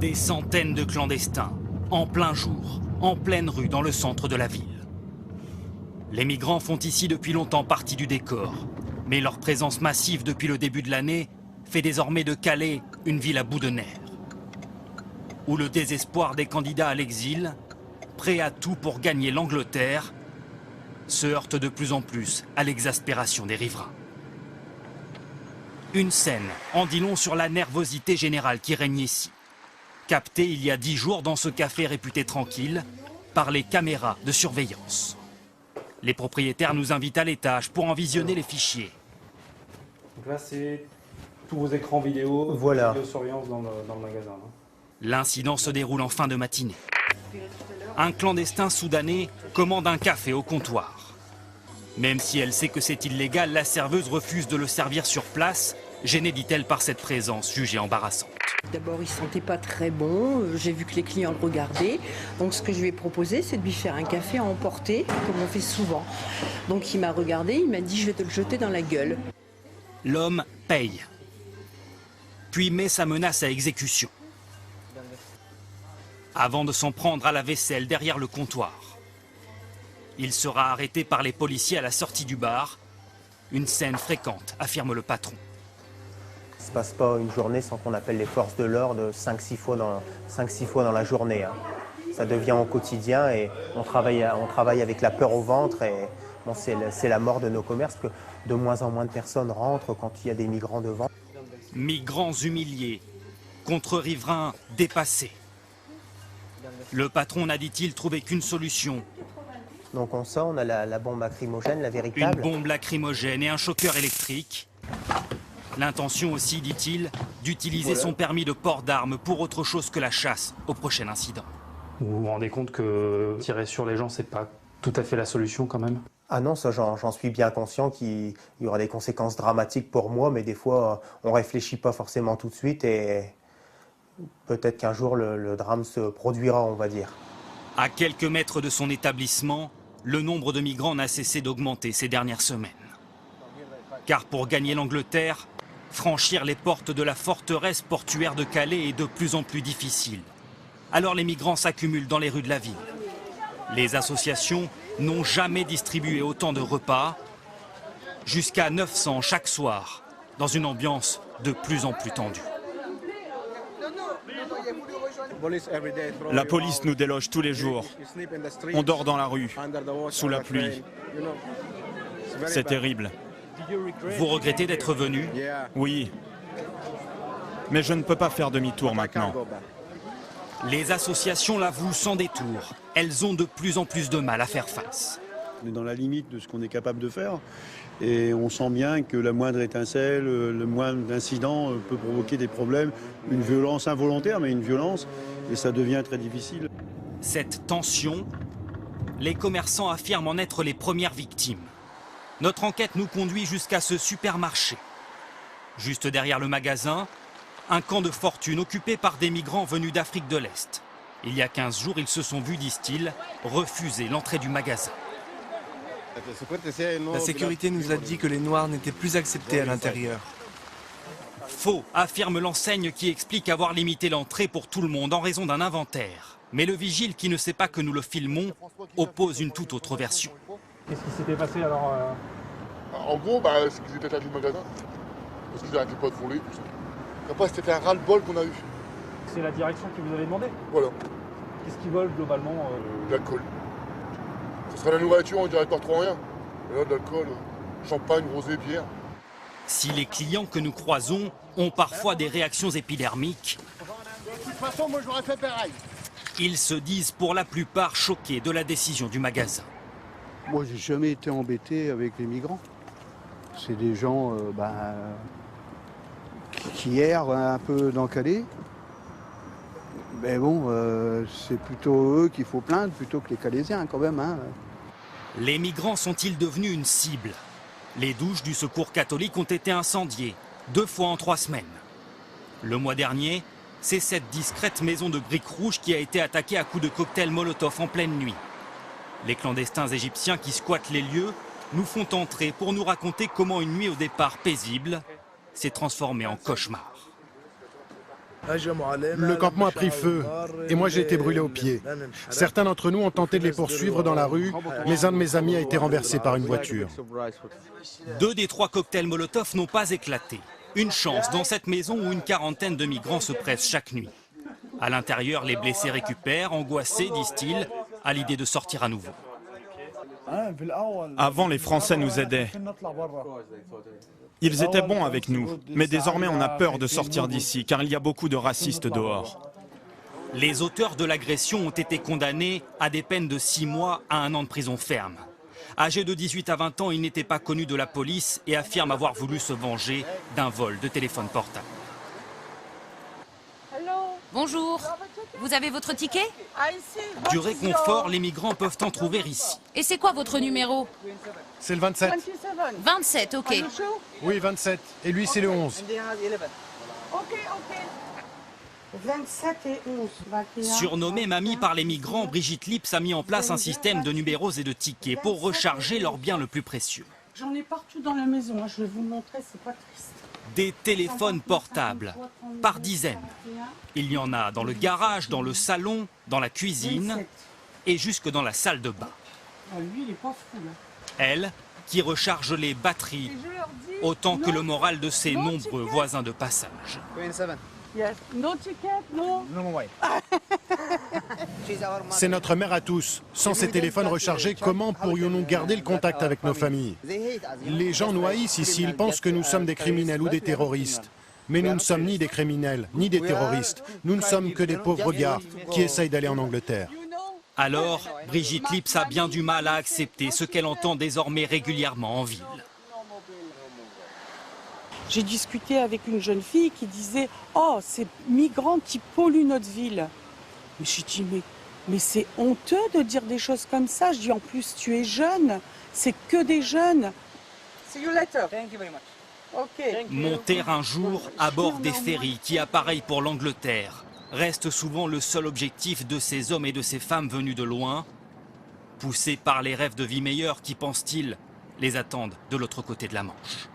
Des centaines de clandestins, en plein jour, en pleine rue dans le centre de la ville. Les migrants font ici depuis longtemps partie du décor, mais leur présence massive depuis le début de l'année fait désormais de Calais une ville à bout de nerfs, où le désespoir des candidats à l'exil, prêts à tout pour gagner l'Angleterre, se heurte de plus en plus à l'exaspération des riverains. Une scène en dit long sur la nervosité générale qui règne ici, captée il y a 10 jours dans ce café réputé tranquille par les caméras de surveillance. Les propriétaires nous invitent à l'étage pour en visionner les fichiers. Donc là, c'est tous vos écrans vidéo, voilà. Vidéosurveillance dans le magasin. Hein. L'incident se déroule en fin de matinée. Un clandestin soudanais commande un café au comptoir. Même si elle sait que c'est illégal, la serveuse refuse de le servir sur place, gênée, dit-elle, par cette présence jugée embarrassante. D'abord, il ne sentait pas très bon. J'ai vu que les clients le regardaient. Donc, ce que je lui ai proposé, c'est de lui faire un café à emporter, comme on fait souvent. Donc, il m'a regardé, il m'a dit « je vais te le jeter dans la gueule ». L'homme paye, puis met sa menace à exécution, avant de s'en prendre à la vaisselle derrière le comptoir. Il sera arrêté par les policiers à la sortie du bar. Une scène fréquente, affirme le patron. Il ne se passe pas une journée sans qu'on appelle les forces de l'ordre 5-6 fois dans la journée. Hein. Ça devient au quotidien et on travaille avec la peur au ventre. Et bon, c'est la mort de nos commerces que de moins en moins de personnes rentrent quand il y a des migrants devant. Migrants humiliés contre riverains dépassés. Le patron n'a, dit-il, trouvé qu'une solution. Donc on sort, on a la bombe lacrymogène, la véritable. Une bombe lacrymogène et un choqueur électrique. L'intention aussi, dit-il, d'utiliser son permis de port d'armes pour autre chose que la chasse au prochain incident. Vous vous rendez compte que tirer sur les gens, c'est pas tout à fait la solution quand même? Ah non, ça j'en suis bien conscient qu'il y aura des conséquences dramatiques pour moi, mais des fois on réfléchit pas forcément tout de suite et peut-être qu'un jour le drame se produira, on va dire. À quelques mètres de son établissement, le nombre de migrants n'a cessé d'augmenter ces dernières semaines. Car pour gagner l'Angleterre, franchir les portes de la forteresse portuaire de Calais est de plus en plus difficile. Alors les migrants s'accumulent dans les rues de la ville. Les associations n'ont jamais distribué autant de repas, jusqu'à 900 chaque soir, dans une ambiance de plus en plus tendue. La police nous déloge tous les jours. On dort dans la rue, sous la pluie. C'est terrible. Vous regrettez d'être venu? Oui. Mais je ne peux pas faire demi-tour maintenant. Les associations l'avouent sans détour. Elles ont de plus en plus de mal à faire face. On est dans la limite de ce qu'on est capable de faire. Et on sent bien que la moindre étincelle, le moindre incident peut provoquer des problèmes, une violence involontaire, mais une violence, et ça devient très difficile. Cette tension, les commerçants affirment en être les premières victimes. Notre enquête nous conduit jusqu'à ce supermarché. Juste derrière le magasin, un camp de fortune occupé par des migrants venus d'Afrique de l'Est. Il y a 15 jours, ils se sont vus, disent-ils, refuser l'entrée du magasin. La sécurité nous a dit que les Noirs n'étaient plus acceptés à l'intérieur. Faux, affirme l'enseigne qui explique avoir limité l'entrée pour tout le monde en raison d'un inventaire. Mais le vigile, qui ne sait pas que nous le filmons, oppose une toute autre version. Qu'est-ce qui s'était passé alors En gros, c'est qu'ils étaient attaqués le magasin. Parce qu'ils n'arrêtaient pas de voler, tout ça. Après, c'était un ras-le-bol qu'on a eu. C'est la direction qui vous avait demandé? Voilà. Qu'est-ce qu'ils veulent globalement L'alcool. Ce serait la nourriture, on dirait pas trop rien. Et là, de l'alcool, champagne, rosé, bière. Si les clients que nous croisons ont parfois des réactions épidermiques, de toute façon, moi j'aurais fait pareil. Ils se disent pour la plupart choqués de la décision du magasin. Moi, j'ai jamais été embêté avec les migrants. C'est des gens qui errent un peu dans Calais. Mais bon, c'est plutôt eux qu'il faut plaindre plutôt que les Calaisiens quand même. Hein. Les migrants sont-ils devenus une cible? Les douches du Secours catholique ont été incendiées 2 fois en 3 semaines. Le mois dernier, c'est cette discrète maison de briques rouges qui a été attaquée à coups de cocktail Molotov en pleine nuit. Les clandestins égyptiens qui squattent les lieux nous font entrer pour nous raconter comment une nuit au départ paisible s'est transformée en cauchemar. Le campement a pris feu et moi j'ai été brûlé aux pieds. Certains d'entre nous ont tenté de les poursuivre dans la rue, mais un de mes amis a été renversé par une voiture. 2 des 3 cocktails Molotov n'ont pas éclaté. Une chance dans cette maison où une quarantaine de migrants se pressent chaque nuit. À l'intérieur, les blessés récupèrent, angoissés, disent-ils, à l'idée de sortir à nouveau. Avant, les Français nous aidaient. Ils étaient bons avec nous, mais désormais on a peur de sortir d'ici, car il y a beaucoup de racistes dehors. Les auteurs de l'agression ont été condamnés à des peines de 6 mois à 1 an de prison ferme. Âgés de 18 à 20 ans, ils n'étaient pas connus de la police et affirment avoir voulu se venger d'un vol de téléphone portable. Bonjour, vous avez votre ticket? Du réconfort, les migrants peuvent en trouver ici. Et c'est quoi votre numéro? C'est le 27. 27, ok. Oui, 27. Et lui, c'est le 11. 27 et 11. Surnommée Mamie par les migrants, Brigitte Lips a mis en place un système de numéros et de tickets pour recharger leur bien le plus précieux. J'en ai partout dans la maison, je vais vous montrer, c'est pas triste. Des téléphones portables, par dizaines. Il y en a dans le garage, dans le salon, dans la cuisine et jusque dans la salle de bain. Lui, il est pas fou, là. Elle, qui recharge les batteries, autant que le moral de ses nombreux voisins de passage. C'est notre mère à tous. Sans ces téléphones rechargés, comment pourrions-nous garder le contact avec nos familles? Les gens nous haïssent ici, ils pensent que nous sommes des criminels ou des terroristes. Mais nous ne sommes ni des criminels, ni des terroristes. Nous ne sommes que des pauvres gars qui essayent d'aller en Angleterre. Alors, Brigitte Lips a bien du mal à accepter ce qu'elle entend désormais régulièrement en ville. J'ai discuté avec une jeune fille qui disait « Oh, ces migrants qui polluent notre ville ». Mais j'ai dit « Mais c'est honteux de dire des choses comme ça ». Je dis « En plus, tu es jeune, c'est que des jeunes ». See you later. Thank you very much. Okay. Monter un jour à bord des ferries qui, appareillent pour l'Angleterre, reste souvent le seul objectif de ces hommes et de ces femmes venus de loin, poussés par les rêves de vie meilleure qui, pensent-ils, les attendent de l'autre côté de la Manche.